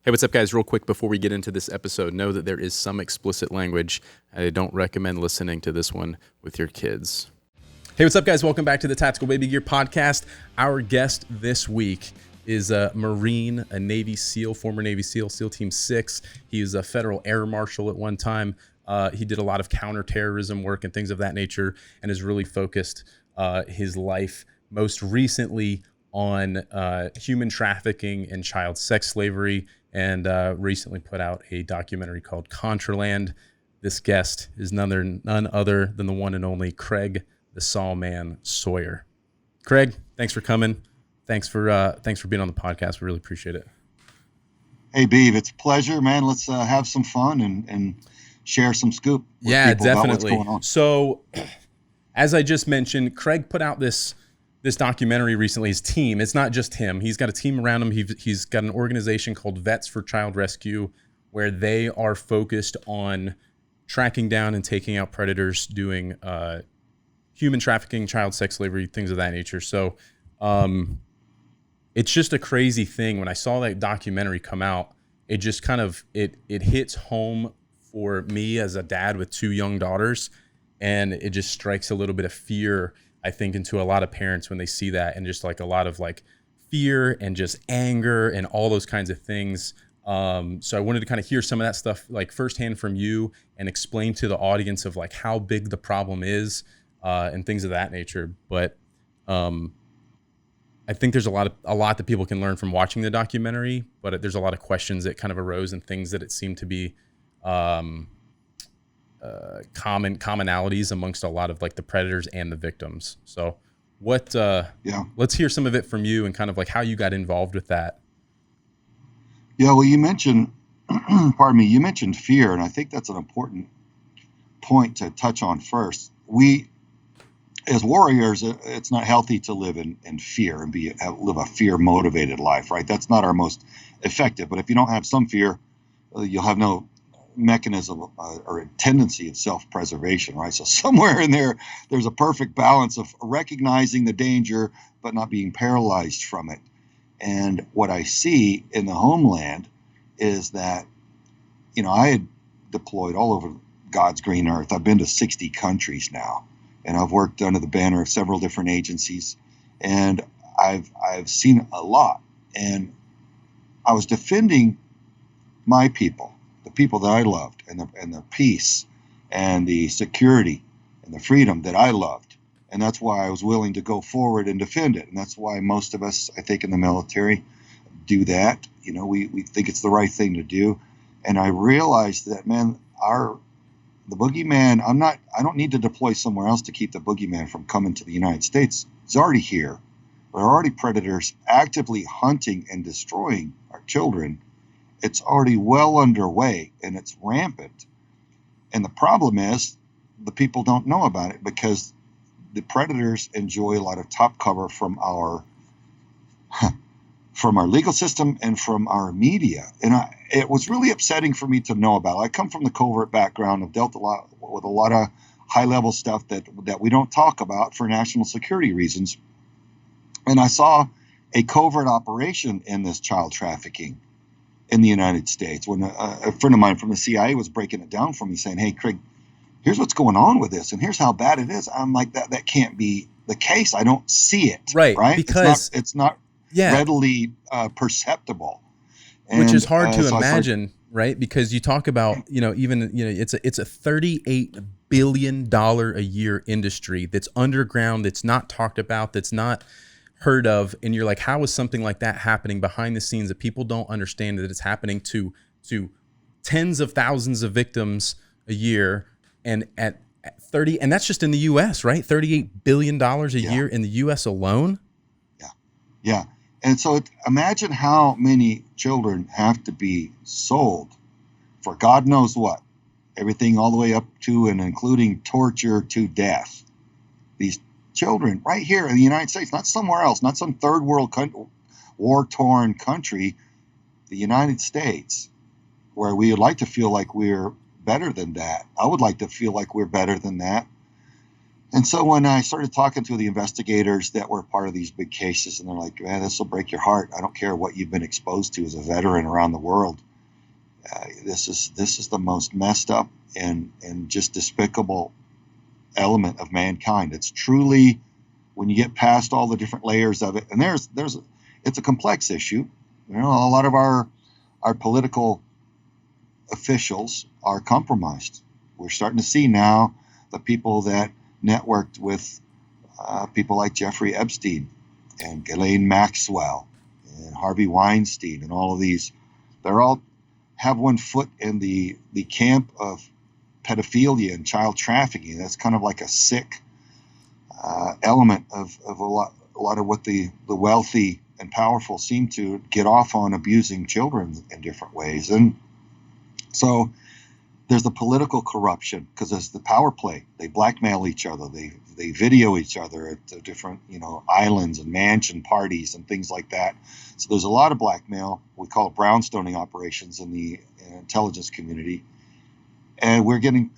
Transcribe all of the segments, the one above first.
Hey, what's up, guys? Real quick before we get into this episode, know that there is some explicit language. I don't recommend listening to this one with your kids. Hey, what's up, guys? Welcome back to the Tactical Baby Gear podcast. Our guest this week is a Marine, a Navy SEAL, former Navy SEAL, SEAL Team 6. He was a federal air marshal at one time. He did a lot of counterterrorism work and things of that nature, and has really focused his life most recently on human trafficking and child sex slavery, and recently put out a documentary called Contraland. This guest is none other than the one and only Craig, the Sawman Sawyer. Craig, thanks for coming. Thanks for being on the podcast. We really appreciate it. Hey, Beav, it's a pleasure, man. Let's have some fun and share some scoop with people definitely. About what's going on. So, as I just mentioned, Craig put out this documentary recently. His team, it's not just him. He's got a team around him. He's got an organization called Vets for Child Rescue, where they are focused on tracking down and taking out predators doing human trafficking, child sex slavery, things of that nature. So it's just a crazy thing. When I saw that documentary come out, it just kind of, it hits home for me as a dad with two young daughters. And it just strikes a little bit of fear, I think, into a lot of parents when they see that, and just like a lot of like fear and just anger and all those kinds of things. So I wanted to kind of hear some of that stuff like firsthand from you and explain to the audience of like how big the problem is and things of that nature. But I think there's a lot that people can learn from watching the documentary, but there's a lot of questions that kind of arose and things that it seemed to be commonalities amongst a lot of like the predators and the victims. So let's hear some of it from you and kind of like how you got involved with that. Yeah, well, you mentioned, you mentioned fear, and I think that's an important point to touch on first. We, as warriors, it's not healthy to live in fear and live a fear-motivated life, right? That's not our most effective. But if you don't have some fear, you'll have no mechanism or a tendency of self-preservation, right? So somewhere in there's a perfect balance of recognizing the danger but not being paralyzed from it. And what I see in the homeland is that, I had deployed all over God's green earth. I've been to 60 countries now, and I've worked under the banner of several different agencies, and I've seen a lot. And I was defending my people, the people that I loved, and the peace and the security and the freedom that I loved. And that's why I was willing to go forward and defend it. And that's why most of us, I think, in the military do that. We think it's the right thing to do. And I realized that, man, the boogeyman, I don't need to deploy somewhere else to keep the boogeyman from coming to the United States. He's already here. There are already predators actively hunting and destroying our children. It's already well underway, and it's rampant. And the problem is the people don't know about it because the predators enjoy a lot of top cover from our legal system and from our media. And it was really upsetting for me to know about it. I come from the covert background. I've dealt with a lot of high-level stuff that we don't talk about for national security reasons. And I saw a covert operation in this child trafficking in the United States when a friend of mine from the CIA was breaking it down for me, saying, "Hey, Craig, here's what's going on with this, and here's how bad it is." I'm like, that can't be the case. I don't see it. Right? Because it's not readily perceptible. Which is hard to imagine, right? Because you talk about, it's a $38 billion a year industry that's underground, that's not talked about, that's not heard of, and you're like, how is something like that happening behind the scenes that people don't understand that it's happening to tens of thousands of victims a year, and at 30, and that's just in the U.S., right? $38 billion a year in the U.S. alone. Yeah. And so imagine how many children have to be sold for God knows what, everything all the way up to and including torture to death. These children right here in the United States, not somewhere else, not some third world war-torn country, the United States, where we would like to feel like we're better than that. I would like to feel like we're better than that. And so when I started talking to the investigators that were part of these big cases, and they're like, man, this will break your heart. I don't care what you've been exposed to as a veteran around the world. This is the most messed up and just despicable element of mankind. It's truly, when you get past all the different layers of it, and it's a complex issue. You know, a lot of our political officials are compromised. We're starting to see now the people that networked with people like Jeffrey Epstein and Ghislaine Maxwell and Harvey Weinstein and all of these. They're all have one foot in the camp of pedophilia and child trafficking. That's kind of like a sick element of a lot of what the wealthy and powerful seem to get off on, abusing children in different ways. And so there's the political corruption, because there's the power play. They blackmail each other. They video each other at different, islands and mansion parties and things like that. So there's a lot of blackmail. We call it brownstoning operations in the intelligence community. And we're getting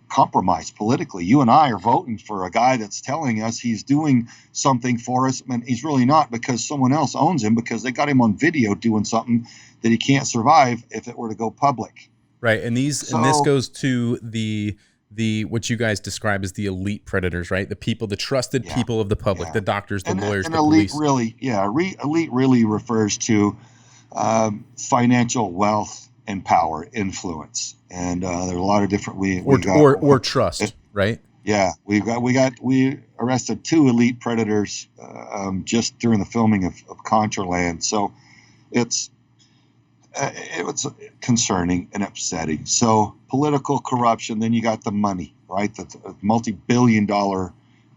compromised politically. You and I are voting for a guy that's telling us he's doing something for us, and he's really not, because someone else owns him, because they got him on video doing something that he can't survive if it were to go public. Right, and this goes to the what you guys describe as the elite predators, right? The people, the trusted people of the public, the doctors, the lawyers, the elite police. Elite really refers to financial wealth and power, influence, and there are a lot of different or trust, right? Yeah, we arrested 2 elite predators just during the filming of Contraland. So it was concerning and upsetting. So political corruption, then you got the money, right? The multi-billion-dollar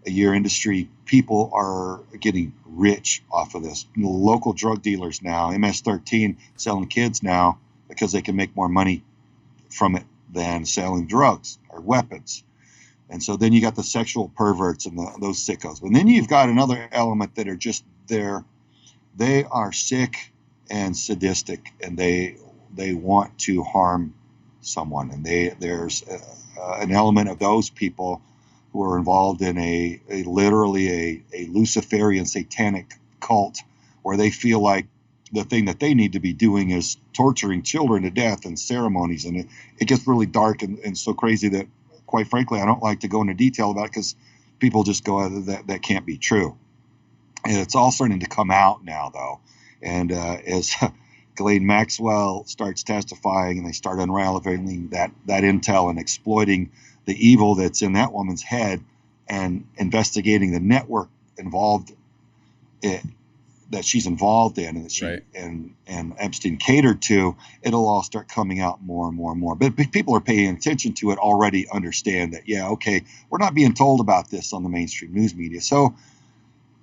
a year industry. People are getting rich off of this. Local drug dealers now, MS-13, selling kids now because they can make more money from it than selling drugs or weapons. And so then you got the sexual perverts and those sickos. And then you've got another element that are just there. They are sick and sadistic, and they want to harm someone. And there's an element of those people who are involved in a literally a Luciferian satanic cult, where they feel like the thing that they need to be doing is torturing children to death in ceremonies. And it gets really dark and so crazy that, quite frankly, I don't like to go into detail about it, because people just go, that can't be true. And it's all starting to come out now, though. And as Ghislaine Maxwell starts testifying, and they start unraveling that intel and exploiting the evil that's in that woman's head, and investigating the network involved that she's involved in, and that she and Epstein catered to, it'll all start coming out more and more and more. But people are paying attention to it already, understand that, we're not being told about this on the mainstream news media. So,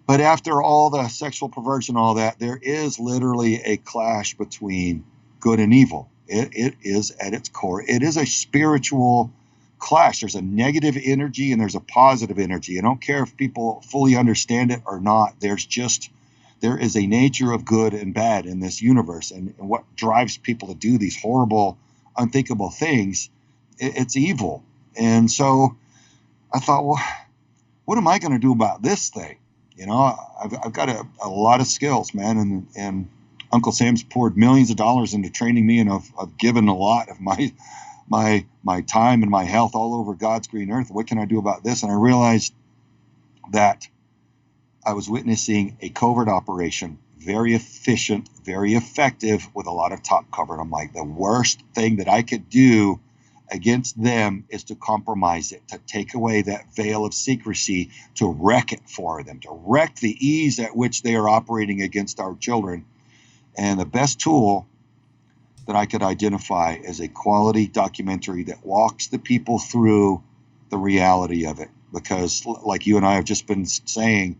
but after all the sexual perversion, all that, there is literally a clash between good and evil. It is at its core. It is a spiritual clash. There's a negative energy and there's a positive energy. I don't care if people fully understand it or not. There is a nature of good and bad in this universe. And what drives people to do these horrible, unthinkable things, it's evil. And so I thought, well, what am I going to do about this thing? I've got a lot of skills, man, and Uncle Sam's poured millions of dollars into training me, and I've given a lot of my time and my health all over God's green earth. What can I do about this? And I realized that I was witnessing a covert operation, very efficient, very effective, with a lot of top cover. And I'm like, the worst thing that I could do against them is to compromise it, to take away that veil of secrecy, to wreck it for them, to wreck the ease at which they are operating against our children. And the best tool that I could identify is a quality documentary that walks the people through the reality of it. Because like you and I have just been saying,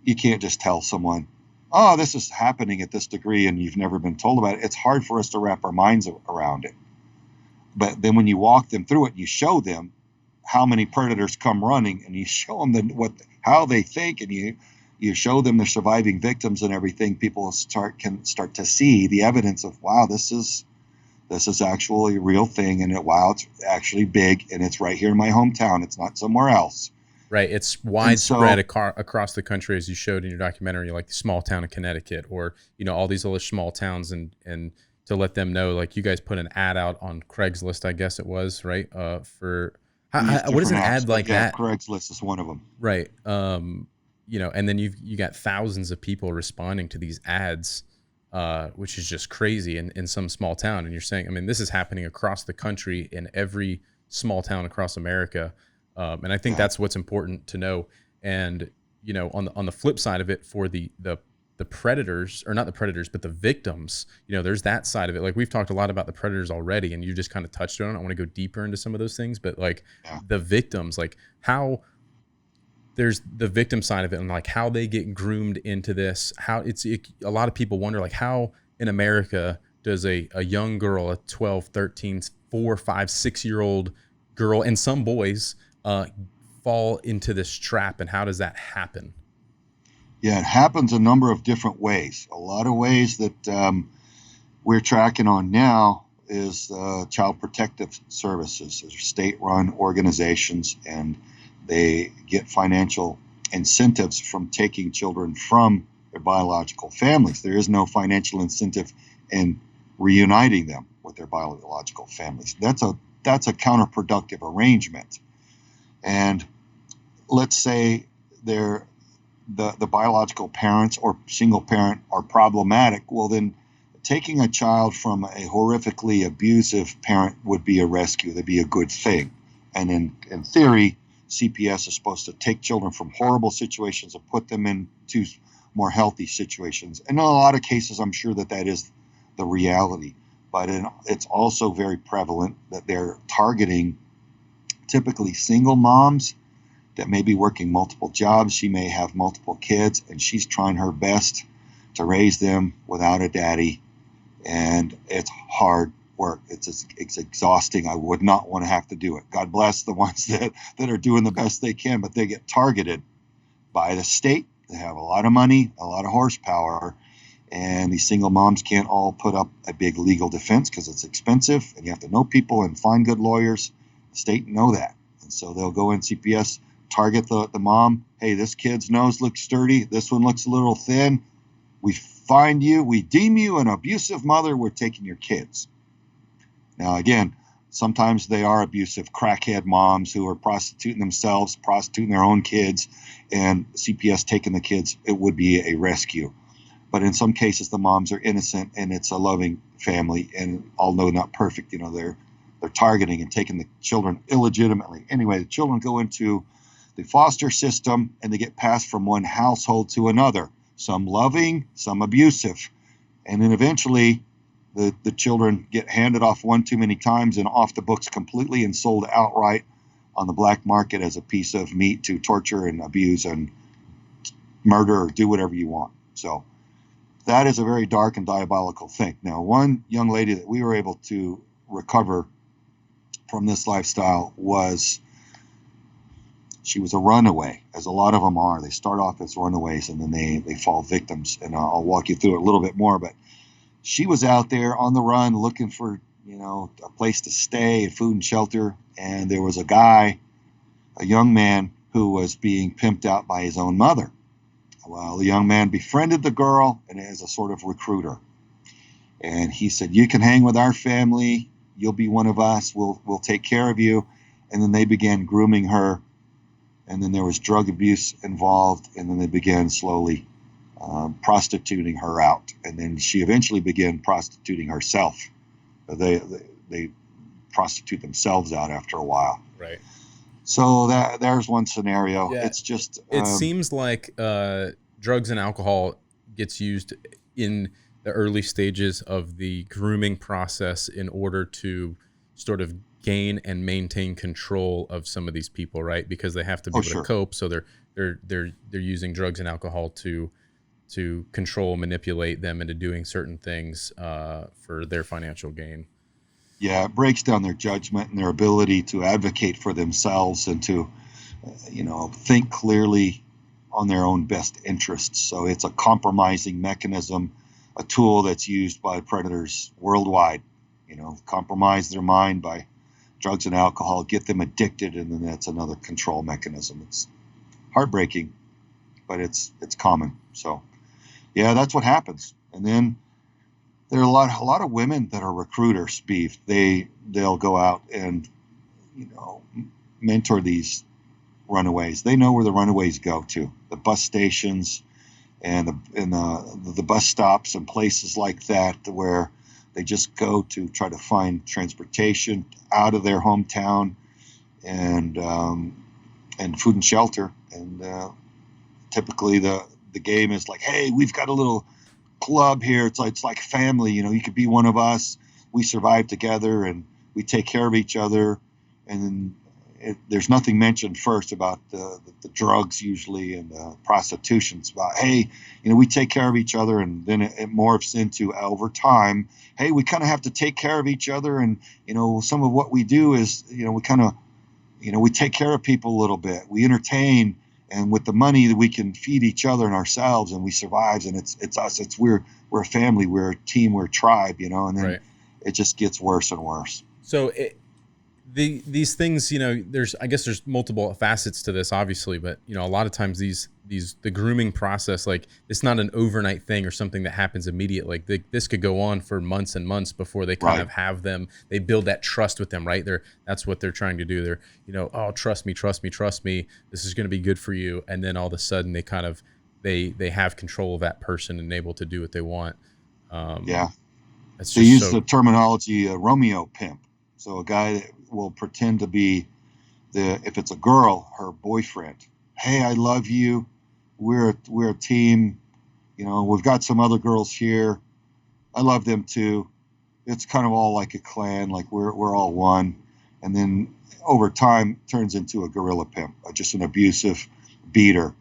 you can't just tell someone, oh, this is happening at this degree, and you've never been told about it. It's hard for us to wrap our minds around it. But then when you walk them through it, you show them how many predators come running, and you show them how they think, and you show them the surviving victims and everything. People can start to see the evidence of, wow, this is This is actually a real thing, and wow, it's actually big, and it's right here in my hometown. It's not somewhere else. Right. It's And widespread so, across the country, as you showed in your documentary, like the small town of Connecticut, or, all these other small towns, and to let them know, like, you guys put an ad out on Craigslist, I guess it was, right? For we use what is different an apps, ad but like yeah, that? Craigslist is one of them. Right. And then you got thousands of people responding to these ads, which is just crazy in some small town. And you're saying, I mean, this is happening across the country in every small town across America. And I think Yeah. that's what's important to know. And, on the flip side of it, for the predators, or not the predators, but the victims, there's that side of it. Like, we've talked a lot about the predators already, and you just kind of touched on it. I want to go deeper into some of those things, but like, Yeah. the victims, like how there's the victim side of it, and like how they get groomed into this, a lot of people wonder, like, how in America does a young girl, a 12, 13, 4, 5, 6 year old girl, and some boys, fall into this trap, and how does that happen? Yeah, it happens a number of different ways. A lot of ways that we're tracking on now is Child Protective Services. Those are state-run organizations, and they get financial incentives from taking children from their biological families. There is no financial incentive in reuniting them with their biological families. That's a counterproductive arrangement. And let's say the biological parents or single parent are problematic. Well, then taking a child from a horrifically abusive parent would be a rescue. That'd be a good thing. And in theory, CPS is supposed to take children from horrible situations and put them into more healthy situations. And in a lot of cases, I'm sure that is the reality. But it's also very prevalent that they're targeting typically single moms that may be working multiple jobs. She may have multiple kids, and she's trying her best to raise them without a daddy. And it's hard work. It's exhausting. I would not want to have to do it. God bless the ones that are doing the best they can, but they get targeted by the state. They have a lot of money, a lot of horsepower, and these single moms can't all put up a big legal defense because it's expensive, and you have to know people and find good lawyers. The state know that. And so they'll go in CPS, target the mom. Hey, this kid's nose looks sturdy. This one looks a little thin. We find you. We deem you an abusive mother. We're taking your kids. Now, again, sometimes they are abusive crackhead moms who are prostituting themselves, prostituting their own kids, and CPS taking the kids. It would be a rescue. But in some cases, the moms are innocent, and it's a loving family. And although not perfect, they're targeting and taking the children illegitimately. Anyway, the children go into the foster system, and they get passed from one household to another, some loving, some abusive. And then eventually the children get handed off one too many times and off the books completely and sold outright on the black market as a piece of meat to torture and abuse and murder or do whatever you want. So that is a very dark and diabolical thing. Now, one young lady that we were able to recover from this lifestyle she was a runaway, as a lot of them are. They start off as runaways, and then they fall victims. And I'll walk you through it a little bit more. But she was out there on the run looking for, a place to stay, food and shelter. And there was a young man who was being pimped out by his own mother. Well, the young man befriended the girl and as a sort of recruiter. And he said, you can hang with our family. You'll be one of us. We'll take care of you. And then they began grooming her. And then there was drug abuse involved. And then they began slowly prostituting her out. And then she eventually began prostituting herself. They prostitute themselves out after a while. Right. So there's one scenario. Yeah. It's just it seems like drugs and alcohol gets used in the early stages of the grooming process in order to sort of gain and maintain control of some of these people, right? Because they have to be able to cope, so they're using drugs and alcohol to control, manipulate them into doing certain things for their financial gain. Yeah, it breaks down their judgment and their ability to advocate for themselves and to, think clearly on their own best interests. So it's a compromising mechanism, a tool that's used by predators worldwide. compromise their mind by drugs and alcohol, get them addicted, and then that's another control mechanism. It's heartbreaking, but it's common. So yeah, that's what happens. And then there are a lot of women that are recruiters, Beef. They'll go out and mentor these runaways. They know where the runaways go to, the bus stations and the bus stops and places like that, where they just go to try to find transportation out of their hometown and food and shelter. And typically the game is like, hey, we've got a little club here. It's like family. You could be one of us. We survive together and we take care of each other. And then there's nothing mentioned first about the drugs usually and the prostitution. It's about, hey, we take care of each other, and then it morphs into, over time, hey, we kind of have to take care of each other, and some of what we do is we kind of we take care of people a little bit. We entertain, and with the money that we can feed each other and ourselves, and we survive. And it's us. We're a family. We're a team. We're a tribe. And then It just gets worse and worse. So these things, there's multiple facets to this, obviously, but a lot of times the grooming process, like, it's not an overnight thing or something that happens immediately. Like, this could go on for months and months before they kind of have them. They build that trust with them, right? That's what they're trying to do. They're, oh, trust me. This is going to be good for you. And then all of a sudden they have control of that person and able to do what they want. They use the terminology Romeo pimp. So a guy that will pretend to be if it's a girl, her boyfriend. Hey, I love you. We're a team. We've got some other girls here. I love them too. It's kind of all like a clan, like we're all one. And then over time turns into a gorilla pimp, just an abusive beater.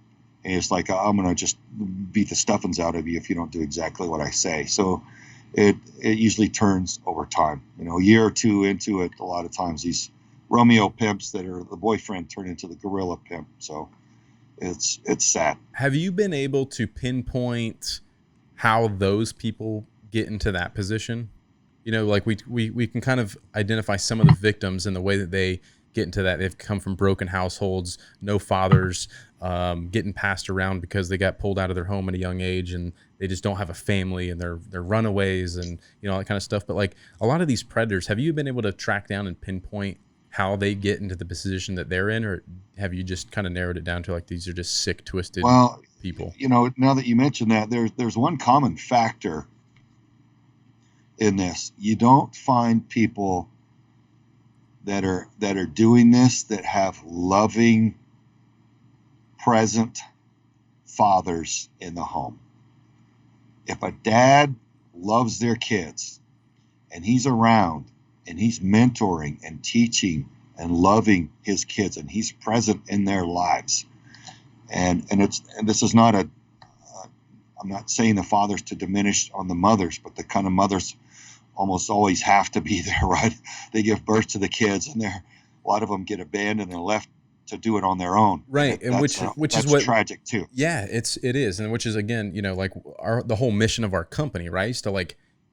And it's like, I'm going to just beat the stuffings out of you if you don't do exactly what I say. So it usually turns over time. A year or two into it, a lot of times these Romeo pimps that are the boyfriend turn into the gorilla pimp. So it's sad. Have you been able to pinpoint how those people get into that position? Like we can kind of identify some of the victims and the way that they get into that. They've come from broken households, no fathers, getting passed around because they got pulled out of their home at a young age, and they just don't have a family, and they're runaways, and all that kind of stuff. But like, a lot of these predators, have you been able to track down and pinpoint how they get into the position that they're in, or have you just kind of narrowed it down to like, these are just sick, twisted people? Now that you mention that, there's one common factor in this. You don't find people that are doing this that have loving, present fathers in the home. If a dad loves their kids and he's around and he's mentoring and teaching and loving his kids and he's present in their lives, and this is not I'm not saying the fathers to diminish on the mothers, but the kind of mothers almost always have to be there, right? They give birth to the kids, and a lot of them get abandoned and left to do it on their own, right? And which is what tragic too. Yeah, it is, and which is, again, like the whole mission of our company, right?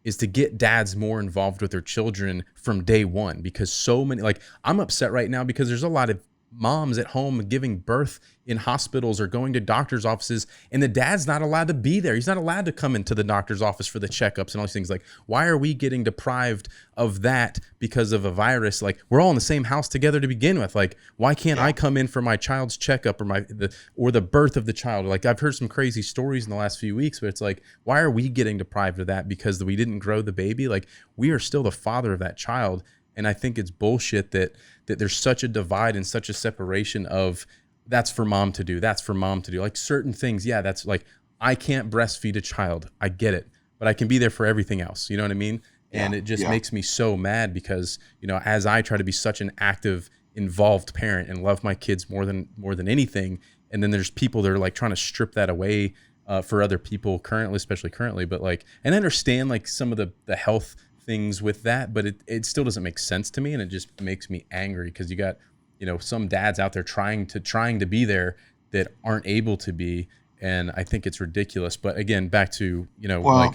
Is to get dads more involved with their children from day one, because so many, like, I'm upset right now because there's a lot of moms at home giving birth in hospitals or going to doctor's offices, and the dad's not allowed to be there. He's not allowed to come into the doctor's office for the checkups and all these things. Like, why are we getting deprived of that because of a virus? Like, we're all in the same house together to begin with. Like, why can't I come in for my child's checkup or the birth of the child? Like, I've heard some crazy stories in the last few weeks, but it's like, why are we getting deprived of that because we didn't grow the baby? Like, we are still the father of that child. And I think it's bullshit that there's such a divide and such a separation of, that's for mom to do. That's for mom to do. Like, certain things, that's like, I can't breastfeed a child. I get it. But I can be there for everything else. You know what I mean? And it just makes me so mad because, as I try to be such an active, involved parent and love my kids more than anything, and then there's people that are like trying to strip that away for other people especially currently. But like, and I understand like some of the health things with that, but it still doesn't make sense to me, and it just makes me angry because you got some dads out there trying to be there that aren't able to be, and I think it's ridiculous. But again, back to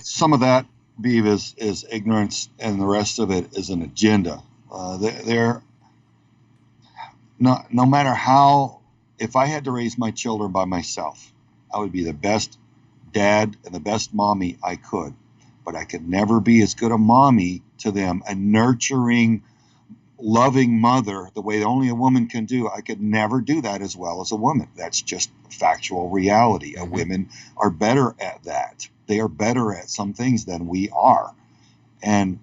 some of that Beav, is ignorance, and the rest of it is an agenda. They're not, no matter how, if I had to raise my children by myself, I would be the best dad and the best mommy I could. But I could never be as good a mommy to them, a nurturing, loving mother, the way only a woman can do. I could never do that as well as a woman. That's just factual reality. Mm-hmm. Women are better at that. They are better at some things than we are. And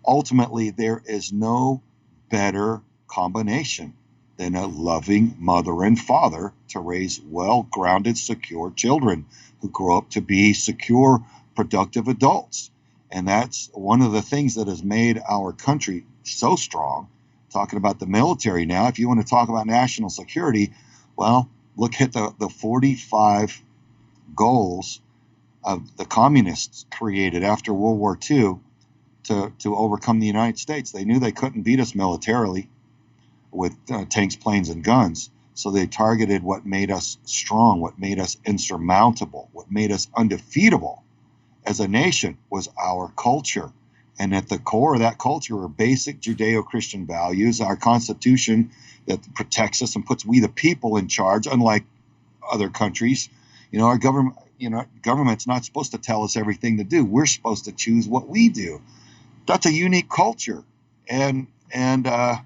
ultimately, there is no better combination than a loving mother and father to raise well-grounded, secure children who grow up to be secure, productive adults. And that's one of the things that has made our country so strong. Talking about the military now, if you want to talk about national security, well, look at the 45 goals of the communists created after World War II to overcome the United States. They knew they couldn't beat us militarily with tanks, planes, and guns. So they targeted what made us strong, what made us insurmountable, what made us undefeatable as a nation was our culture. And at the core of that culture are basic Judeo-Christian values, our Constitution that protects us and puts we the people in charge, unlike other countries. Our government's not supposed to tell us everything to do. We're supposed to choose what we do. That's a unique culture. And the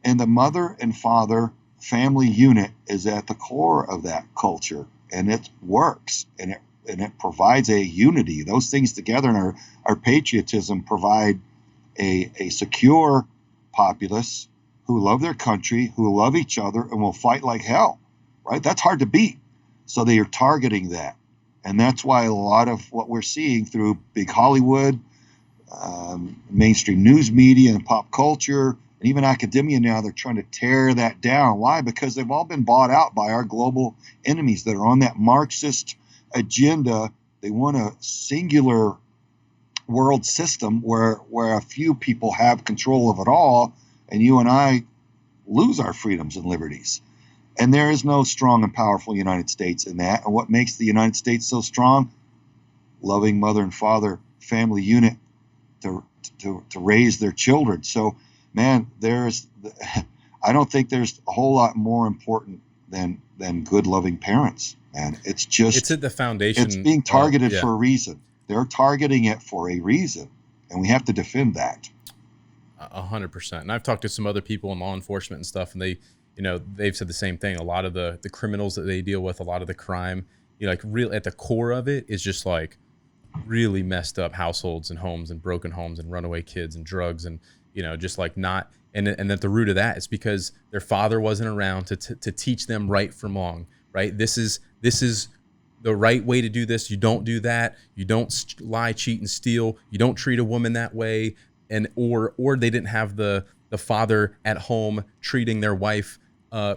mother and father family unit is at the core of that culture, and it works, and it provides a unity. Those things together and our patriotism provide a secure populace who love their country, who love each other, and will fight like hell, right? That's hard to beat. So they are targeting that. And that's why a lot of what we're seeing through big Hollywood, mainstream news media and pop culture, and even academia now, they're trying to tear that down. Why? Because they've all been bought out by our global enemies that are on that Marxist agenda. They want a singular world system where a few people have control of it all, and you and I lose our freedoms and liberties. And there is no strong and powerful United States in that. And what makes the United States so strong? Loving mother and father family unit to raise their children. So, man, I don't think there's a whole lot more important than good loving parents. And it's at the foundation. It's being targeted for a reason. They're targeting it for a reason, and we have to defend that. 100%. And I've talked to some other people in law enforcement and stuff, and they've said the same thing. A lot of the criminals that they deal with, a lot of the crime, like real at the core of it is just like really messed up households and homes and broken homes and runaway kids and drugs and just like not. And at the root of that is because their father wasn't around to teach them right from wrong. Right? This is the right way to do this. You don't do that. You don't lie, cheat, and steal. You don't treat a woman that way. And or they didn't have the father at home treating their wife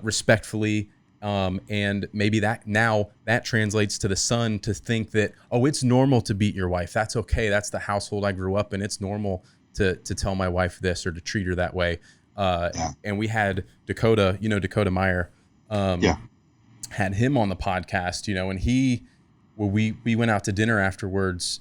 respectfully. And maybe that translates to the son to think that, oh, it's normal to beat your wife. That's okay. That's the household I grew up in. It's normal to tell my wife this or to treat her that way. And we had Dakota, Dakota Meyer. Had him on the podcast, and we went out to dinner afterwards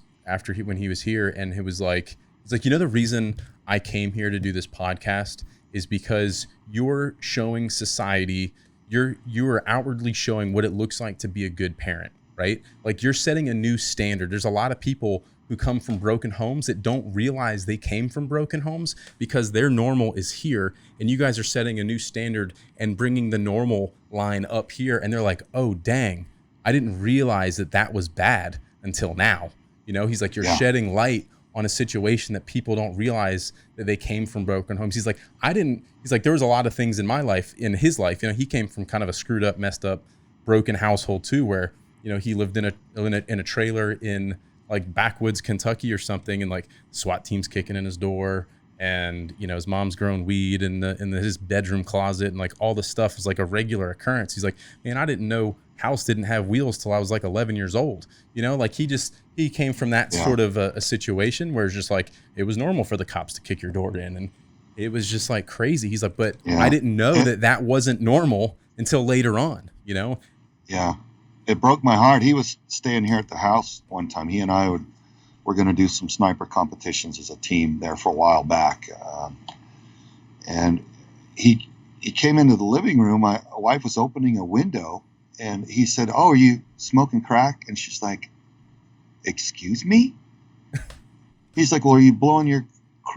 when he was here, and it was like, the reason I came here to do this podcast is because you're showing society, you're outwardly showing what it looks like to be a good parent, right? Like you're setting a new standard. There's a lot of people who come from broken homes that don't realize they came from broken homes because their normal is here, and you guys are setting a new standard and bringing the normal line up here, and they're like, oh dang, I didn't realize that was bad until now. He's like, you're shedding light on a situation that people don't realize that they came from broken homes. He's like, there was a lot of things in my life, in his life, he came from kind of a screwed up, messed up, broken household too, where he lived in a trailer in like backwoods Kentucky or something, and like SWAT teams kicking in his door, and his mom's growing weed in his bedroom closet, and like all this stuff was like a regular occurrence. He's like, man, I didn't know house didn't have wheels till I was like 11 years old. Like he came from that sort of a situation where it's just like it was normal for the cops to kick your door in, and it was just like crazy. He's like, but I didn't know that wasn't normal until later on. Yeah. It broke my heart. He was staying here at the house one time. He and I would were going to do some sniper competitions as a team there for a while back. And he came into the living room. My wife was opening a window, and he said, "Oh, are you smoking crack?" And she's like, "Excuse me?" He's like, "Well, are you blowing your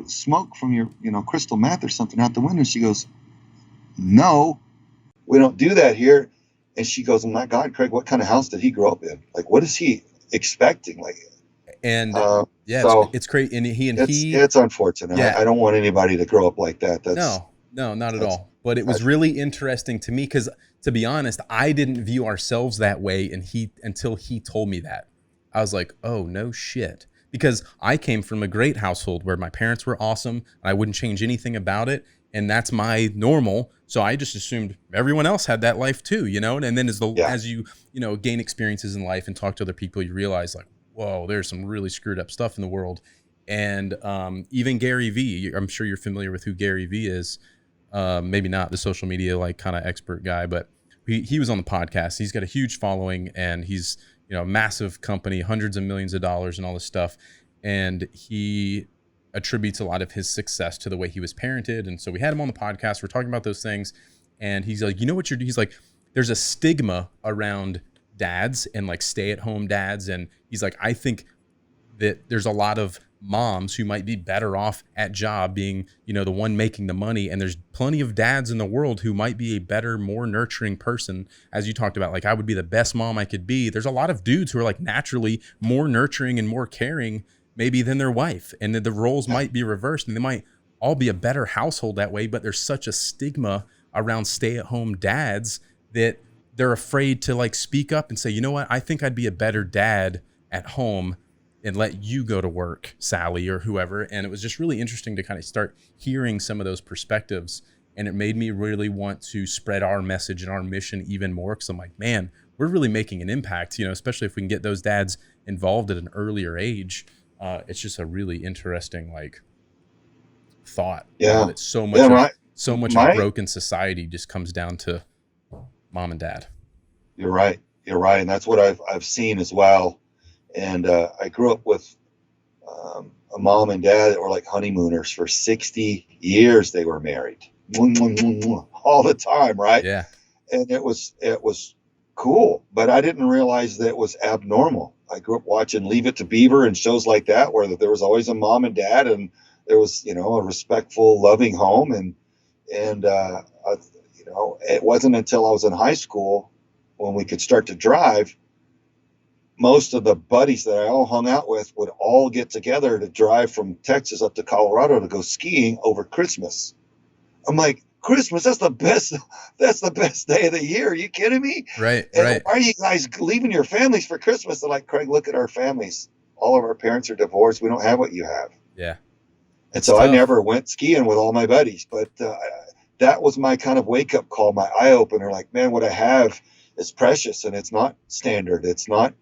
smoke from your, crystal meth or something out the window?" She goes, "No, we don't do that here." And she goes, "Oh my God, Craig, what kind of house did he grow up in? Like, what is he expecting?" Like, And yeah, so it's crazy. And it's unfortunate. Yeah. I don't want anybody to grow up like that. No, not at all. But it was really interesting to me because, to be honest, I didn't view ourselves that way, and until he told me that. I was like, oh, no shit. Because I came from a great household where my parents were awesome, and I wouldn't change anything about it, and that's my normal. So I just assumed everyone else had that life too, And then as you gain experiences in life and talk to other people, you realize, like, whoa, there's some really screwed up stuff in the world. And even Gary Vee, I'm sure you're familiar with who Gary Vee is. Maybe not the social media kind of expert guy, but he was on the podcast. He's got a huge following, and he's a massive company, hundreds of millions of dollars and all this stuff. And he attributes a lot of his success to the way he was parented. And so we had him on the podcast. We're talking about those things, and he's like, he's like, there's a stigma around dads and like stay-at-home dads, and he's like, I think that there's a lot of moms who might be better off at job being, the one making the money. And there's plenty of dads in the world who might be a better, more nurturing person. As you talked about, like, I would be the best mom I could be. There's a lot of dudes who are like naturally more nurturing and more caring maybe than their wife. And the roles might be reversed, and they might all be a better household that way. But there's such a stigma around stay-at-home dads that they're afraid to like speak up and say, you know what, I think I'd be a better dad at home and let you go to work, Sally, or whoever. And it was just really interesting to kind of start hearing some of those perspectives. And it made me really want to spread our message and our mission even more. Cause I'm like, man, we're really making an impact, especially if we can get those dads involved at an earlier age. It's just a really interesting, like, thought. Yeah. That so much of broken society just comes down to mom and dad. You're right. And that's what I've seen as well. And I grew up with a mom and dad that were like honeymooners for 60 years. They were married all the time, right? Yeah. And it was cool, but I didn't realize that it was abnormal. I grew up watching Leave It to Beaver and shows like that, where there was always a mom and dad, and there was a respectful, loving home. And it wasn't until I was in high school when we could start to drive. Most of the buddies that I all hung out with would all get together to drive from Texas up to Colorado to go skiing over Christmas. I'm like, Christmas, that's the best day of the year. Are you kidding me? Right. Why are you guys leaving your families for Christmas? They're like, Craig, look at our families. All of our parents are divorced. We don't have what you have. Yeah. And so tough. I never went skiing with all my buddies, but that was my kind of wake up call, my eye opener. Like, man, what I have is precious, and it's not standard. It's not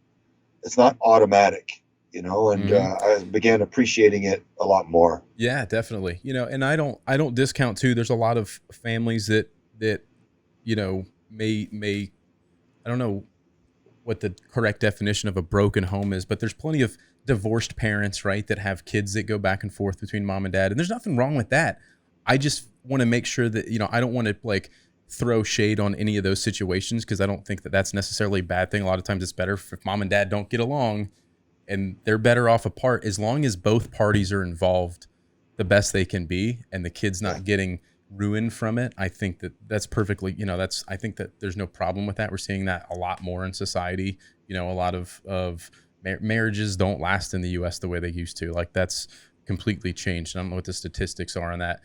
automatic, and I began appreciating it a lot more. Yeah, definitely. And I don't discount too. There's a lot of families that may I don't know what the correct definition of a broken home is, but there's plenty of divorced parents, right, that have kids that go back and forth between mom and dad, and there's nothing wrong with that. I just want to make sure that I don't want to like throw shade on any of those situations, because I don't think that that's necessarily a bad thing. A lot of times it's better if mom and dad don't get along and they're better off apart, as long as both parties are involved the best they can be and the kid's not getting ruined from it. I think that's perfectly, I think that there's no problem with that. We're seeing that a lot more in society. A lot of marriages don't last in the US the way they used to. Like, that's completely changed. I don't know what the statistics are on that.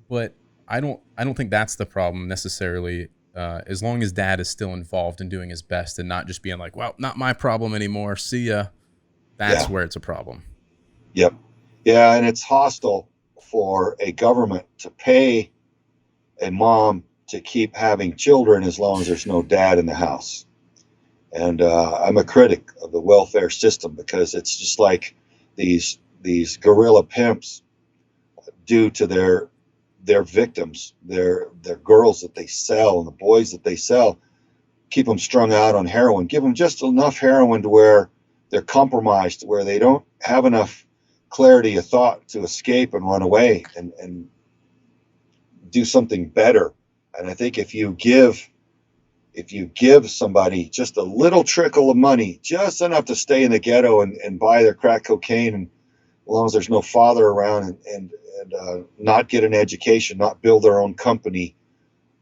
But I don't think that's the problem necessarily, as long as dad is still involved and doing his best and not just being like, well, not my problem anymore, see ya. That's where it's a problem. Yep. Yeah, and it's hostile for a government to pay a mom to keep having children as long as there's no dad in the house. And I'm a critic of the welfare system, because it's just like these guerrilla pimps do to their victims, their girls that they sell and the boys that they sell, keep them strung out on heroin, give them just enough heroin to where they're compromised, where they don't have enough clarity of thought to escape and run away and do something better. And I think if you give somebody just a little trickle of money, just enough to stay in the ghetto and buy their crack cocaine, and as long as there's no father around, and not get an education, not build their own company,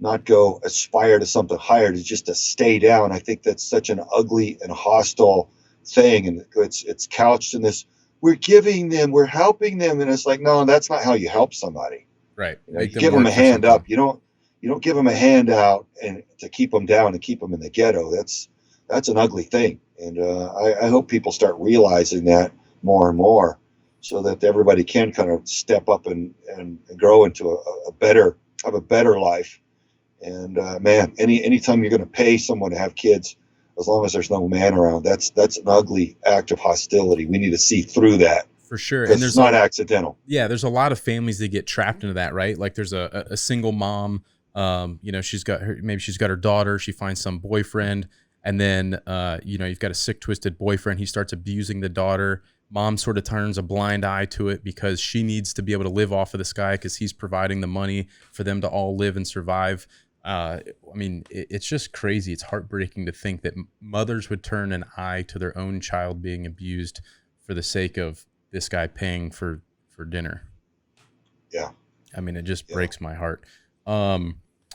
not go aspire to something higher, just to stay down. I think that's such an ugly and hostile thing. And it's couched in this, we're giving them, we're helping them. And it's like, no, that's not how you help somebody. Right. You give them a hand up. You don't give them a hand out and to keep them down and keep them in the ghetto. That's an ugly thing. And I hope people start realizing that more and more, so that everybody can kind of step up and grow into a better life. And man, anytime you're going to pay someone to have kids, as long as there's no man around, that's an ugly act of hostility. We need to see through that. For sure. And it's not accidental. Yeah, there's a lot of families that get trapped into that, right? Like there's a single mom, she's got her daughter, she finds some boyfriend, and then you've got a sick, twisted boyfriend. He starts abusing the daughter. Mom sort of turns a blind eye to it because she needs to be able to live off of this guy because he's providing the money for them to all live and survive. It's just crazy. It's heartbreaking to think that mothers would turn an eye to their own child being abused for the sake of this guy paying for dinner. Yeah. It just breaks my heart.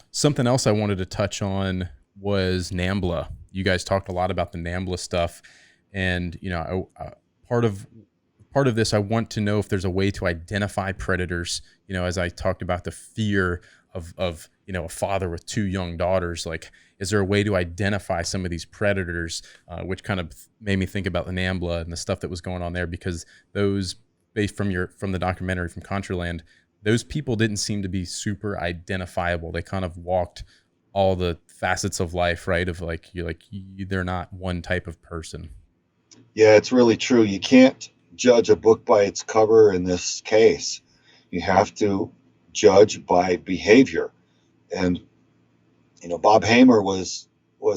Something else I wanted to touch on was NAMBLA. You guys talked a lot about the NAMBLA stuff, and part of this, I want to know if there's a way to identify predators. As I talked about the fear of a father with two young daughters, like, is there a way to identify some of these predators, which kind of made me think about the NAMBLA and the stuff that was going on there, because those, based from the documentary from Contraland, those people didn't seem to be super identifiable. They kind of walked all the facets of life, right? Of they're not one type of person. Yeah, it's really true. You can't judge a book by its cover in this case. You have to judge by behavior. And Bob Hamer was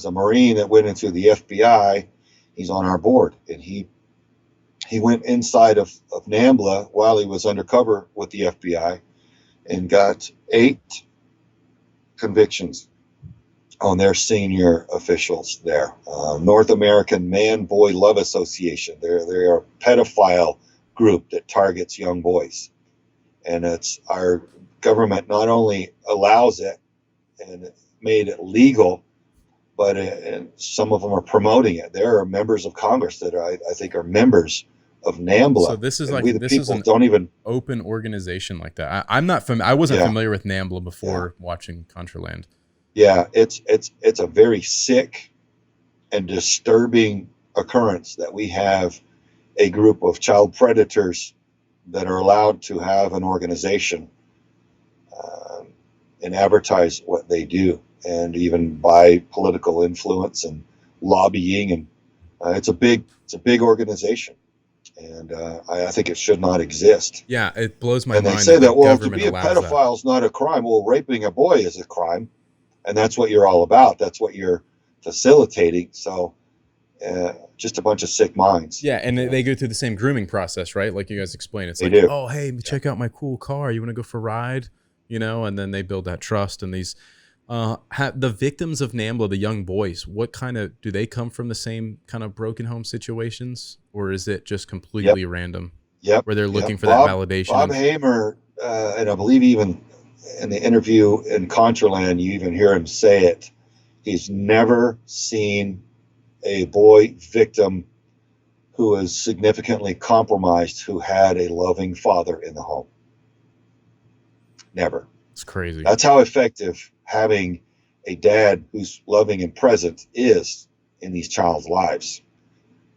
a Marine that went into the FBI. He's on our board, and he went inside of NAMBLA while he was undercover with the FBI and got 8 convictions on their senior officials there. North American Man-Boy Love Association. They're a pedophile group that targets young boys. And it's our government not only allows it and made it legal, but and some of them are promoting it. There are members of Congress that I think are members of NAMBLA. So this is don't even open organization like that. I wasn't familiar with NAMBLA before watching Contraland. Yeah, it's a very sick and disturbing occurrence that we have a group of child predators that are allowed to have an organization and advertise what they do, and even buy political influence and lobbying, and it's a big organization, and I think it should not exist. Yeah, it blows my mind. And they say that to be a pedophile is not a crime. Well, raping a boy is a crime, and that's what you're all about. That's what you're facilitating. So just a bunch of sick minds. Yeah, and they go through the same grooming process, right? Like you guys explained. It's oh, hey, check out my cool car. You want to go for a ride? And then they build that trust. And these the victims of NAMBLA, the young boys, what kind of, do they come from the same kind of broken home situations, or is it just completely random? Yep. Where they're looking for that validation? Bob Hamer, and I believe even in the interview in Contraland, you even hear him say it. He's never seen a boy victim who is significantly compromised who had a loving father in the home. Never. It's crazy. That's how effective having a dad who's loving and present is in these child's lives.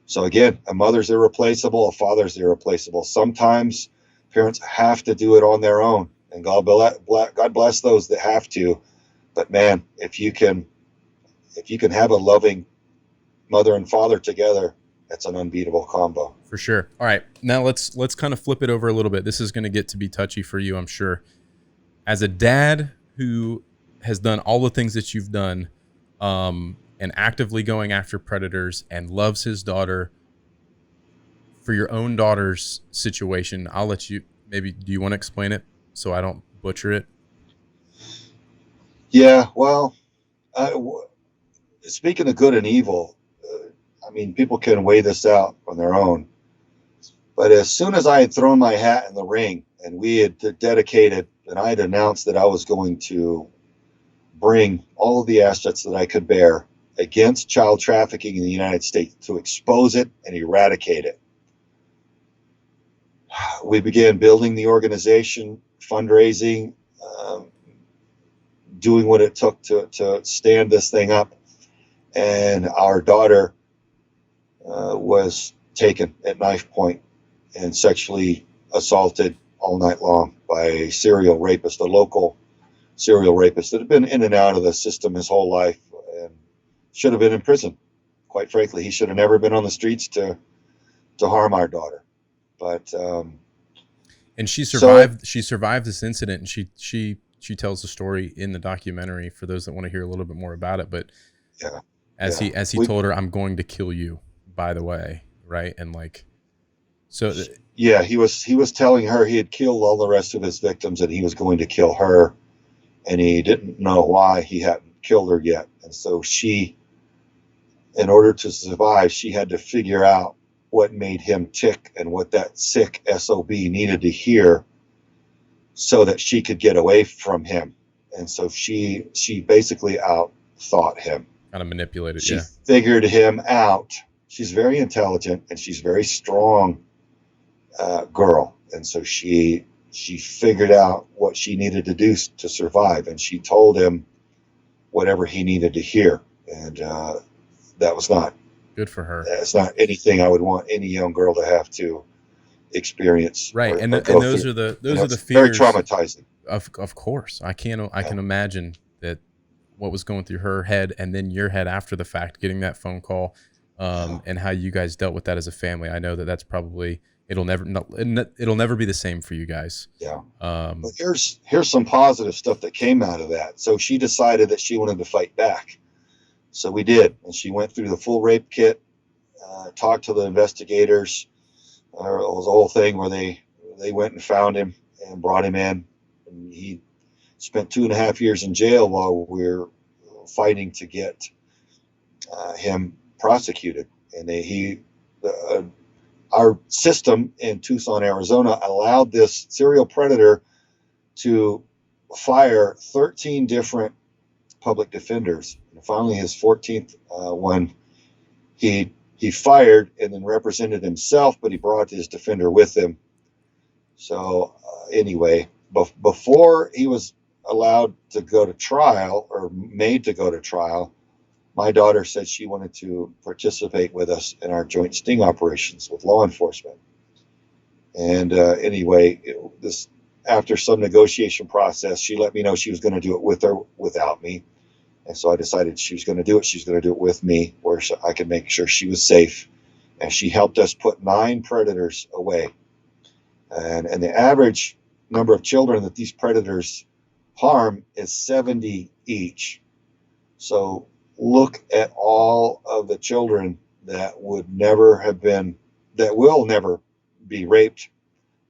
So again, a mother's irreplaceable, a father's irreplaceable. Sometimes parents have to do it on their own, and God bless those that have to. But man, if you can have a loving mother and father together, that's an unbeatable combo. For sure. All right, now let's kind of flip it over a little bit. This is going to get to be touchy for you, I'm sure. As a dad who has done all the things that you've done, and actively going after predators and loves his daughter, for your own daughter's situation, I'll let you, maybe, do you want to explain it so I don't butcher it? Yeah, well, speaking of good and evil, I mean, people can weigh this out on their own. But as soon as I had thrown my hat in the ring and we had dedicated, and I had announced that I was going to bring all of the assets that I could bear against child trafficking in the United States to expose it and eradicate it, we began building the organization, fundraising, doing what it took to stand this thing up. And our daughter was taken at knife point and sexually assaulted all night long by a serial rapist, a local serial rapist that had been in and out of the system his whole life and should have been in prison. Quite frankly, he should have never been on the streets to harm our daughter. But and she survived. She survived this incident, and she tells the story in the documentary for those that want to hear a little bit more about it. But yeah, as he told her, "I'm going to kill you," by the way, right? And like, so yeah, he was telling her he had killed all the rest of his victims and he was going to kill her, and he didn't know why he hadn't killed her yet. And so she, in order to survive, she had to figure out what made him tick and what that sick SOB needed to hear so that she could get away from him. And so she basically out-thought him. Kind of manipulated, she figured him out. She's very intelligent and she's very strong girl. And so she figured out what she needed to do to survive. And she told him whatever he needed to hear. And that was not good for her. It's not anything I would want any young girl to have to experience. Right. And those are the fears. Very traumatizing. Of course. I can imagine that what was going through her head and then your head after the fact, getting that phone call, and how you guys dealt with that as a family. I know that's probably, it'll never be the same for you guys. Yeah. But here's some positive stuff that came out of that. So she decided that she wanted to fight back. So we did, and she went through the full rape kit, talked to the investigators. It was a whole thing where they went and found him and brought him in, and he spent 2.5 years in jail while we're fighting to get him prosecuted. And our system in Tucson, Arizona, allowed this serial predator to fire 13 different public defenders. And finally, his 14th one, he fired and then represented himself, but he brought his defender with him. So anyway, before he was allowed to go to trial or made to go to trial, my daughter said she wanted to participate with us in our joint sting operations with law enforcement. And anyway, after some negotiation process, she let me know she was going to do it with or without me. And so I decided she was going to do it. She's going to do it with me, where I could make sure she was safe. And she helped us put 9 predators away. And the average number of children that these predators harm is 70 each. So look at all of the children that will never be raped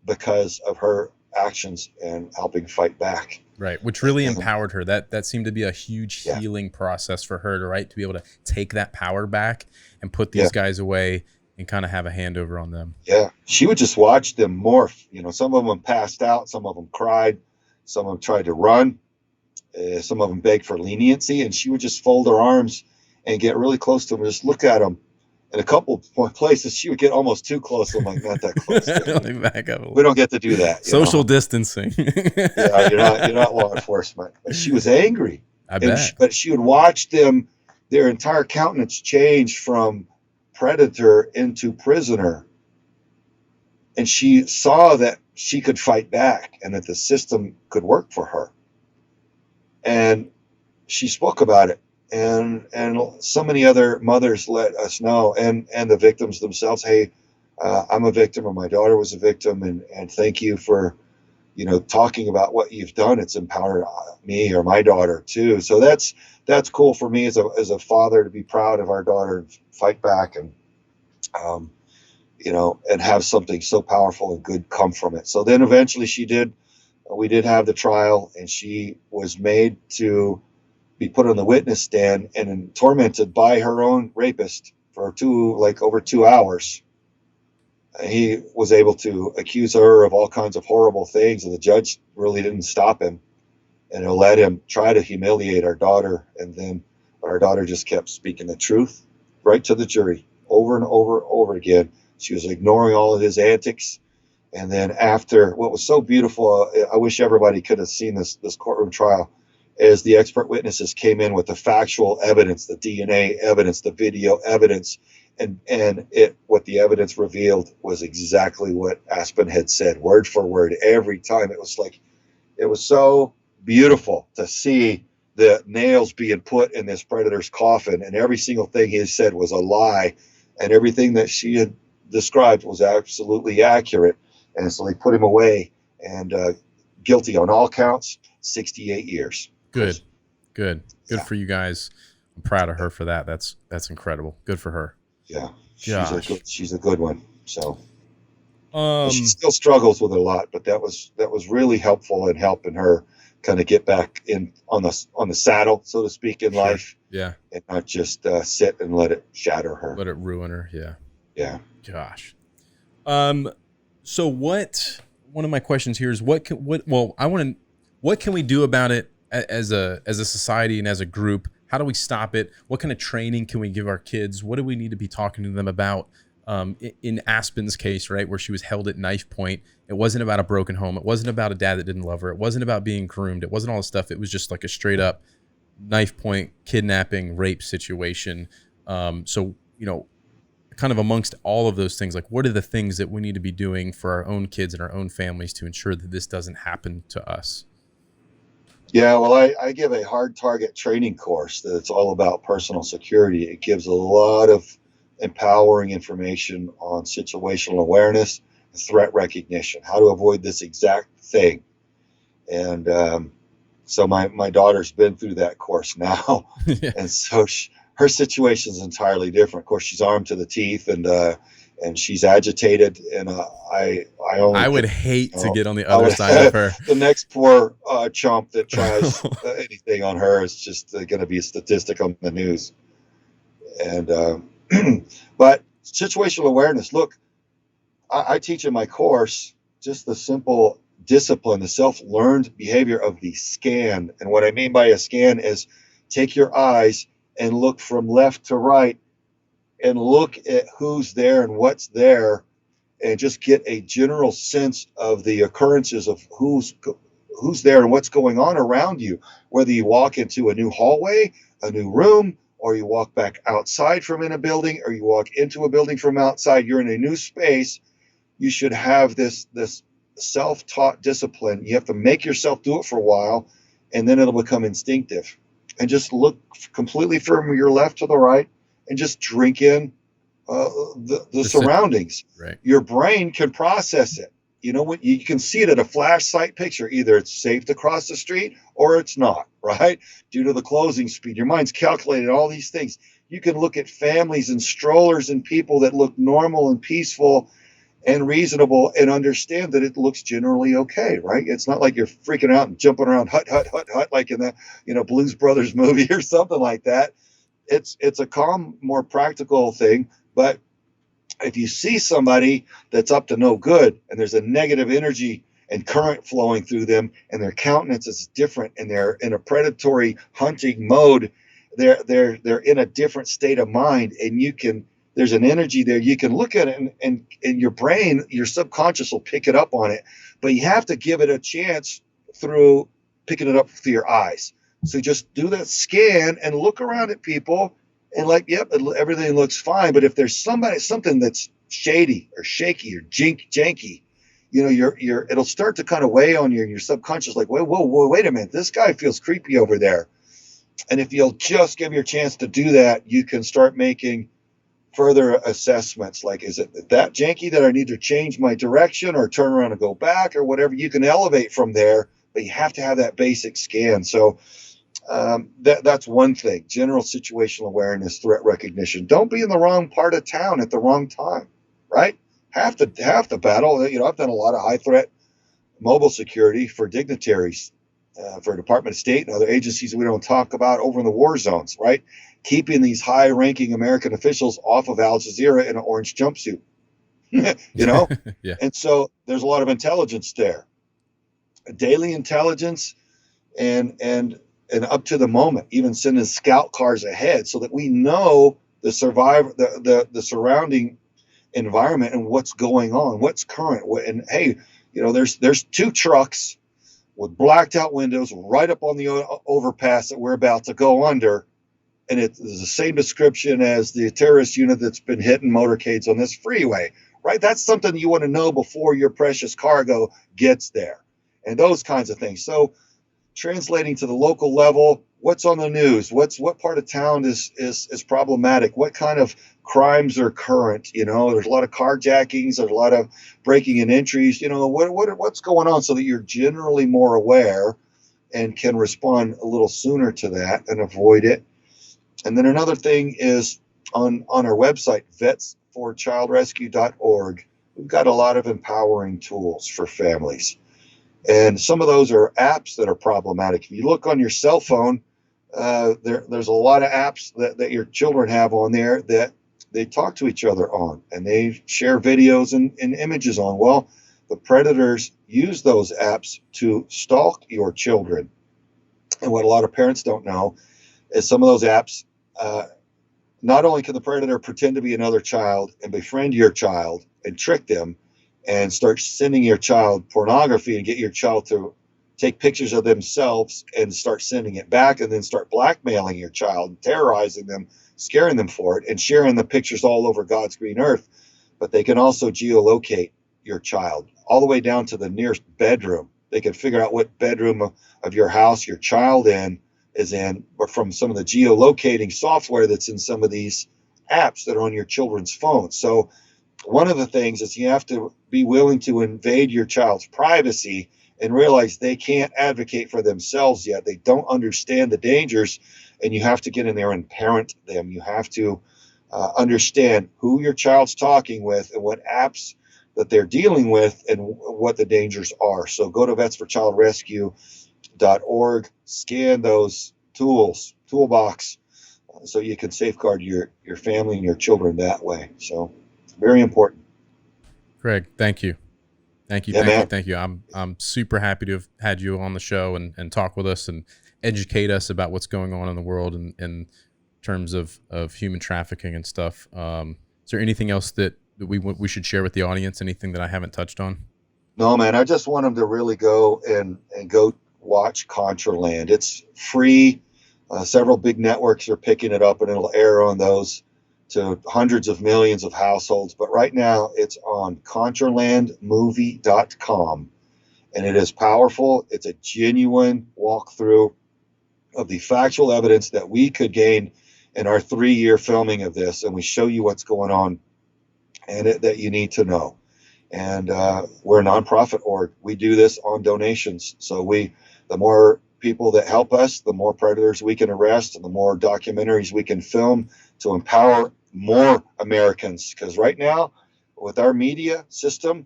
because of her actions and helping fight back. Right, which really empowered her. That seemed to be a huge healing process for her to be able to take that power back and put these guys away and kind of have a handover on them. Yeah, she would just watch them morph. Some of them passed out, some of them cried, some of them tried to run, some of them begged for leniency, and she would just fold her arms and get really close to them and just look at them. In a couple of places, she would get almost too close. I'm like, not that close. Back up a little. We don't get to do that. Social distancing. Yeah, you're not law enforcement. But she was angry. I bet. But she would watch them, their entire countenance change from predator into prisoner. And she saw that she could fight back and that the system could work for her. And she spoke about it. And so many other mothers let us know, and the victims themselves, hey, I'm a victim, or my daughter was a victim, and thank you for, talking about what you've done. It's empowered me or my daughter too. So that's cool for me as a father to be proud of our daughter and fight back. And and have something so powerful and good come from it. So then eventually we did have the trial, and she was made to be put on the witness stand and tormented by her own rapist for over 2 hours. He was able to accuse her of all kinds of horrible things, and the judge really didn't stop him, and he'll let him try to humiliate our daughter. And then our daughter just kept speaking the truth right to the jury over and over and over again. She was ignoring all of his antics. And then after, what was so beautiful, I wish everybody could have seen this courtroom trial, is the expert witnesses came in with the factual evidence, the DNA evidence, the video evidence, and what the evidence revealed was exactly what Aspen had said, word for word, every time. It was so beautiful to see the nails being put in this predator's coffin, and every single thing he said was a lie, and everything that she had described was absolutely accurate. And so they put him away, and guilty on all counts, 68 years. Good yeah. For you guys. I'm proud of her for that. That's incredible. Good for her. Yeah, she's a good one. So she still struggles with it a lot, but that was really helpful in helping her kind of get back in on the saddle, so to speak, in life. Yeah, and not just sit and let it shatter her, let it ruin her. Yeah. Gosh. So one of my questions here is what can we do about it as a society and as a group? How do we stop it? What kind of training can we give our kids? What do we need to be talking to them about? In Aspen's case, right, where she was held at knife point, it wasn't about a broken home. It wasn't about a dad that didn't love her. It wasn't about being groomed. It wasn't all this stuff. It was just like a straight up knife point, kidnapping, rape situation. So, kind of amongst all of those things, like what are the things that we need to be doing for our own kids and our own families to ensure that this doesn't happen to us? Yeah, well, I give a hard target training course that's all about personal security. It gives a lot of empowering information on situational awareness, threat recognition, how to avoid this exact thing. And so my daughter's been through that course now. Yeah. And so her situation is entirely different. Of course, she's armed to the teeth, and she's agitated. And I would hate to get on the other side of her. The next poor chump that tries anything on her is just going to be a statistic on the news. And but situational awareness. Look, I teach in my course just the simple discipline, the self-learned behavior of the scan. And what I mean by a scan is take your eyes and look from left to right and look at who's there and what's there, and just get a general sense of the occurrences of who's there and what's going on around you. Whether you walk into a new hallway, a new room, or you walk back outside from in a building, or you walk into a building from outside, you're in a new space. You should have this self-taught discipline. You have to make yourself do it for a while, and then it'll become instinctive. And just look completely from your left to the right, and just drink in the surroundings. Right. Your brain can process it. What you can see it at a flash sight picture. Either it's safe to cross the street or it's not, right? Due to the closing speed, your mind's calculated all these things. You can look at families and strollers and people that look normal and peaceful and reasonable, and understand that it looks generally okay, right? It's not like you're freaking out and jumping around hut like in the Blues Brothers movie or something like that. It's a calm, more practical thing. But if you see somebody that's up to no good, and there's a negative energy and current flowing through them, and their countenance is different, and they're in a predatory hunting mode, they're in a different state of mind, and there's an energy there. You can look at it, and your brain, your subconscious will pick it up on it, but you have to give it a chance through picking it up through your eyes. So just do that scan and look around at people, and yep, everything looks fine. But if there's something that's shady or shaky or janky, it'll start to kind of weigh on your subconscious. Like, whoa, wait a minute, this guy feels creepy over there. And if you'll just give your chance to do that, you can start making further assessments. Like, is it that janky that I need to change my direction or turn around and go back or whatever? You can elevate from there, but you have to have that basic scan. So that's one thing. General situational awareness, threat recognition. Don't be in the wrong part of town at the wrong time, right? half the battle. I've done a lot of high threat mobile security for dignitaries, for Department of State and other agencies we don't talk about over in the war zones, right? Keeping these high-ranking American officials off of Al Jazeera in an orange jumpsuit, you know? Yeah. And so there's a lot of intelligence there, daily intelligence, and up to the moment, even sending scout cars ahead so that we know the surrounding environment and what's going on, what's current. And hey, there's two trucks with blacked out windows right up on the overpass that we're about to go under, and it's the same description as the terrorist unit that's been hitting motorcades on this freeway, right? That's something you want to know before your precious cargo gets there, and those kinds of things. So translating to the local level, what's on the news, what part of town is problematic, what kind of crimes are current. There's a lot of carjackings, there's a lot of breaking and entries. What's going on, so that you're generally more aware and can respond a little sooner to that and avoid it. And then another thing is on our website, vetsforchildrescue.org, we've got a lot of empowering tools for families. And some of those are apps that are problematic. If you look on your cell phone, there's a lot of apps that your children have on there that they talk to each other on, and they share videos and images on. Well, the predators use those apps to stalk your children. And what a lot of parents don't know is some of those apps, not only can the predator pretend to be another child and befriend your child and trick them and start sending your child pornography and get your child to take pictures of themselves and start sending it back, and then start blackmailing your child, terrorizing them, scaring them for it, and sharing the pictures all over God's green earth. But they can also geolocate your child all the way down to the nearest bedroom. They can figure out what bedroom of your house your child is in, or from some of the geolocating software that's in some of these apps that are on your children's phones. So one of the things is you have to be willing to invade your child's privacy and realize they can't advocate for themselves yet. They don't understand the dangers, and you have to get in there and parent them. You have to understand who your child's talking with and what apps that they're dealing with and what the dangers are. So go to vetsforchildrescue.org, scan those toolbox, so you can safeguard your family and your children that way. So very important. Greg, thank you. Thank you. Yeah, Thank you. man. Thank you. I'm super happy to have had you on the show and talk with us and educate us about what's going on in the world in terms of human trafficking and stuff. Is there anything else that we should share with the audience? Anything that I haven't touched on? No, man. I just want them to really go and go watch Contraland. It's free. Several big networks are picking it up, and it'll air on those to hundreds of millions of households. But right now it's on contralandmovie.com, and it is powerful. It's a genuine walkthrough of the factual evidence that we could gain in our 3-year filming of this, and we show you what's going on and that you need to know. And we're a nonprofit org. We do this on donations. So the more people that help us, the more predators we can arrest, and the more documentaries we can film to empower more Americans. Because right now, with our media system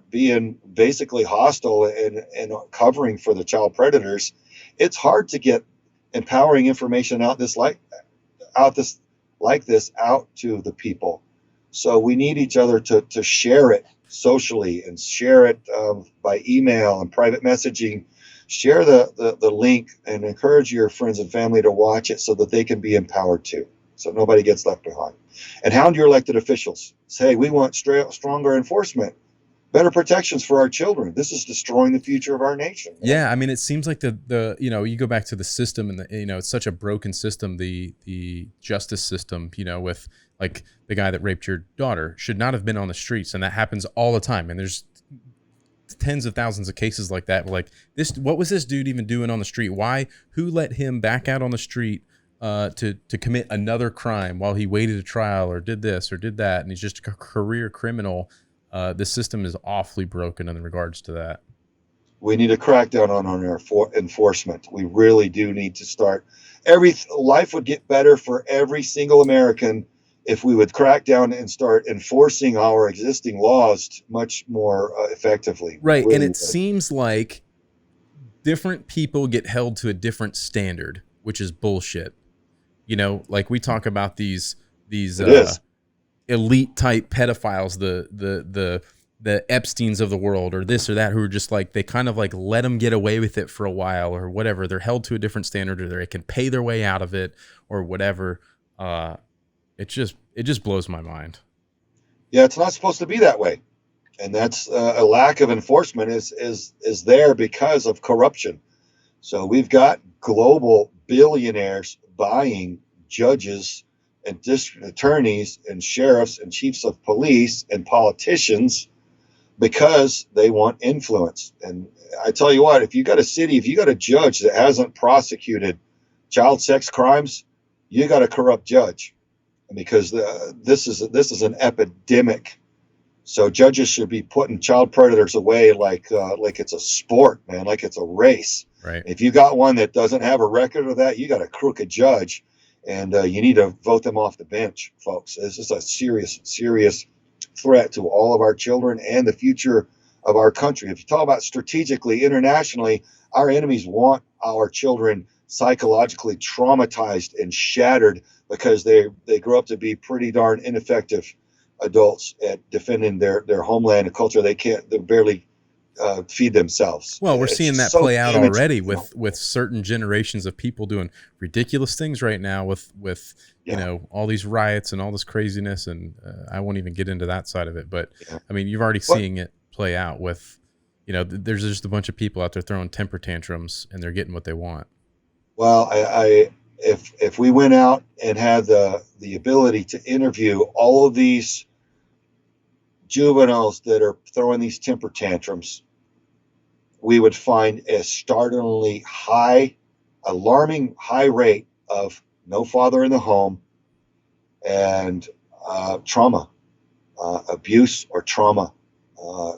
being basically hostile and covering for the child predators, it's hard to get empowering information out like this out to the people. So we need each other to share it socially, and share it by email and private messaging. Share the link and encourage your friends and family to watch it so that they can be empowered too, so nobody gets left behind. And hound your elected officials. Say, we want stronger enforcement, better protections for our children. This is destroying the future of our nation. Yeah, I mean, it seems like the you go back to the system, and it's such a broken system. The justice system, with like the guy that raped your daughter should not have been on the streets, and that happens all the time. And there's tens of thousands of cases like that. Like this, what was this dude even doing on the street? Who let him back out on the street to commit another crime while he waited a trial, or did this or did that? And he's just a career criminal. The system is awfully broken in regards to that. We need a crackdown on our enforcement. We really do need to start. Life would get better for every single American if we would crack down and start enforcing our existing laws much more effectively. Right. Really And it would. seems like different people get held to a different standard, which is bullshit. You know, like we talk about these It is. elite type pedophiles, the Epsteins of the world, or this or that, who are just like, they kind of like let them get away with it for a while or whatever. They're held to a different standard, or they can pay their way out of it or whatever. It just blows my mind. Yeah, it's not supposed to be that way, and that's a lack of enforcement is there because of corruption. So we've got global billionaires buying judges and district attorneys and sheriffs and chiefs of police and politicians because they want influence. And I tell you what, if you got a judge that hasn't prosecuted child sex crimes, you got a corrupt judge, because this is an epidemic. So judges should be putting child predators away like it's a sport, man, like it's a race. Right. If you got one that doesn't have a record of that, you got a crooked judge, and you need to vote them off the bench, folks. This is a serious threat to all of our children and the future of our country. If you talk about strategically, internationally, our enemies want our children psychologically traumatized and shattered because they grow up to be pretty darn ineffective adults at defending their homeland and culture. They barely feed themselves. Well, we're seeing that so play out damaging, already you know. with certain generations of people doing ridiculous things right now with Yeah. you know, all these riots and all this craziness, and I won't even get into that side of it, but Yeah. I mean, you've already seeing it play out with, you know, there's just a bunch of people out there throwing temper tantrums and they're getting what they want. Well, if we went out and had the ability to interview all of these juveniles that are throwing these temper tantrums, we would find a startlingly alarming high rate of no father in the home and trauma, abuse or trauma,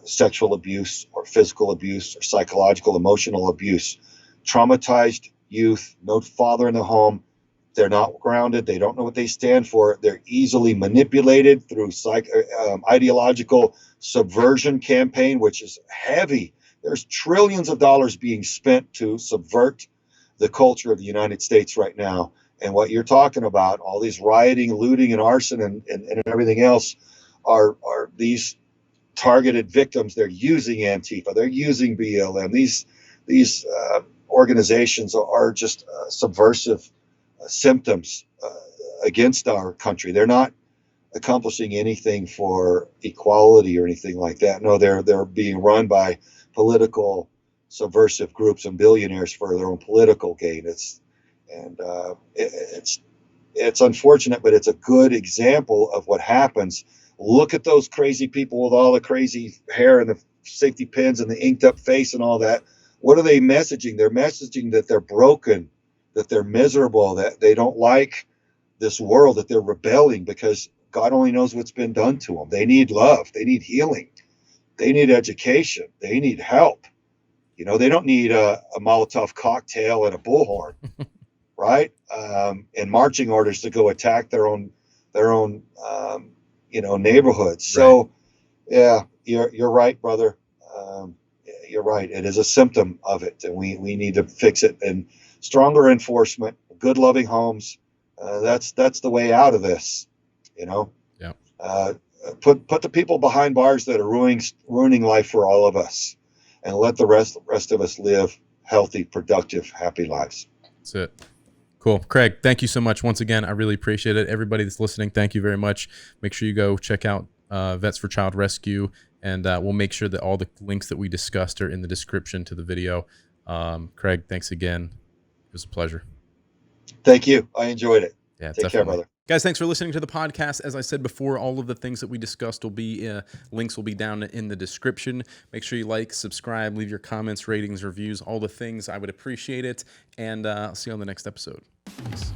sexual abuse or physical abuse or psychological, emotional abuse, traumatized youth, no father in the home. They're not grounded. They don't know what they stand for. They're easily manipulated through ideological subversion campaign, which is heavy. There's trillions of dollars being spent to subvert the culture of the United States right now. And what you're talking about, all these rioting, looting, and arson and everything else are these targeted victims. They're using Antifa. They're using BLM. These organizations are just subversive symptoms against our country. They're not accomplishing anything for equality or anything like that. No, they're being run by political subversive groups and billionaires for their own political gain. It's unfortunate, but it's a good example of what happens. Look at those crazy people with all the crazy hair and the safety pins and the inked up face and all that. What are they messaging? They're messaging that they're broken, that they're miserable, that they don't like this world, that they're rebelling because God only knows what's been done to them. They need love. They need healing. They need education. They need help. You know, they don't need a Molotov cocktail and a bullhorn, right? And marching orders to go attack their own neighborhoods. So, yeah, you're right, brother. You're right. It is a symptom of it, and we need to fix it. And stronger enforcement, good, loving homes. That's the way out of this. You know. Yeah. Put the people behind bars that are ruining life for all of us, and let the rest of us live healthy, productive, happy lives. That's it. Cool. Craig, thank you so much once again. I really appreciate it. Everybody that's listening, thank you very much. Make sure you go check out Vets for Child Rescue, and we'll make sure that all the links that we discussed are in the description to the video. Craig, thanks again. It was a pleasure. Thank you. I enjoyed it. Yeah, Take care, brother. Guys, thanks for listening to the podcast. As I said before, all of the things that we discussed will be links will be down in the description. Make sure you like, subscribe, leave your comments, ratings, reviews, all the things. I would appreciate it. And I'll see you on the next episode. Peace.